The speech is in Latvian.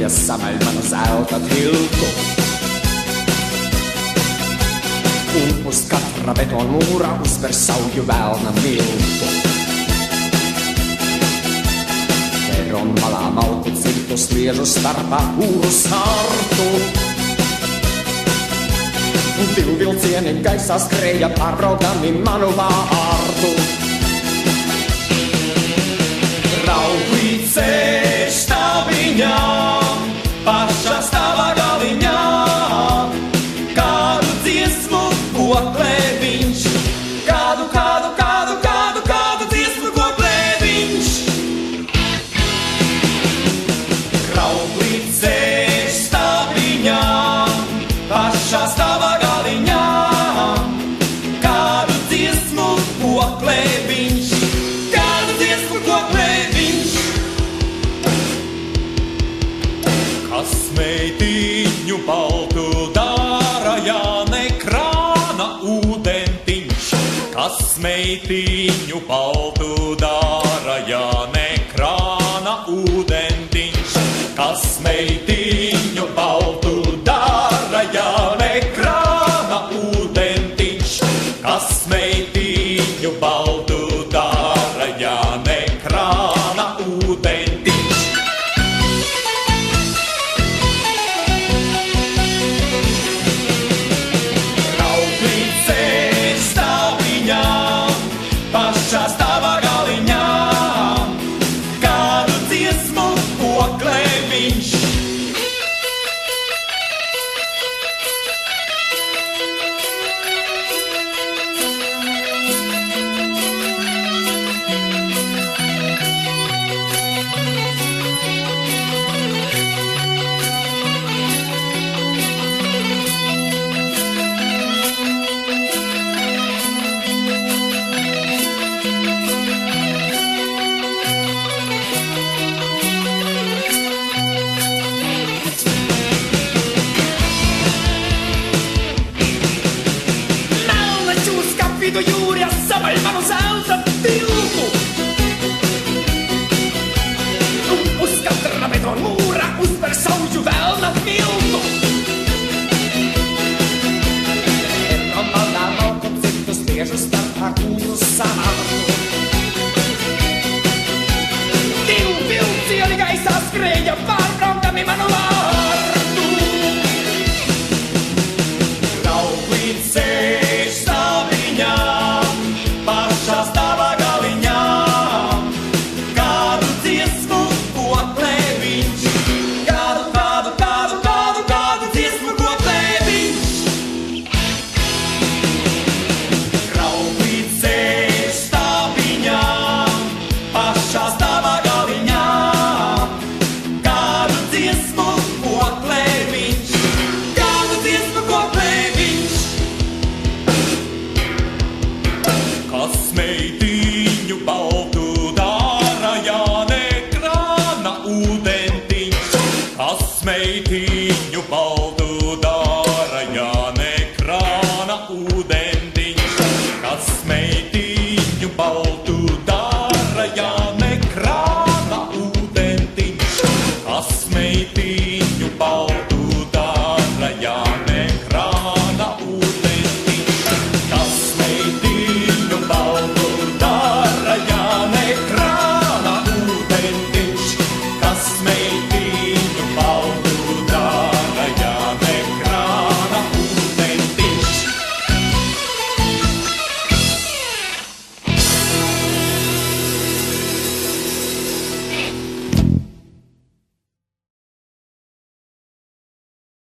jūras samaļ manu zelta tiltu. Un uz katra betona mūra uzver sauju velna miltu. Peron malā malku cirtu sliežu starpā kūru sārtu. Un divi vilcieni gaisā skrēja pārbraukdami manu vārdu. Rauklīt ceļš taviņā, pašā stāvā galiņā, kādu dziesmu koklē viņš, kādu dziesmu koklē viņš. Rauklīt ceļš taviņā, pašā stāvā galiņā, kādu dziesmu koklē viņš, kādu dziesmu koklē viņš. Kas meitiņu baltu dara, ja ne krāna ūdentiņš? Kas meitiņu baltu dara, ja ne krāna ūdentiņš? Kas meitiņu baltu dara, ja ne krāna ūdentiņš? Kas meitiņu baltu dara, ja ne krāna ūdentiņš? Rauklīt ceļš taviņā, pašā stāvā galiņā, kādu dziesmu koklē viņš. Vidu jūras samaļ manu zelta tiltu. Un uz katra betona mūra uzver sauju velna miltu. Peron malā malku cirtu sliežu starpā kūru sārtu. Divi vilcieni gaisā skrēja pārbraukdami manu vārdu. Rauklīt ceļš taviņā, pašā stāvā galiņā, kādu dziesmu koklē viņš, kādu dziesmu koklē viņš. Rauklīt ceļš taviņā, pašā stāvā galiņā, kādu dziesmu koklē viņš, kādu dziesmu koklē viņš. Kas meitiņu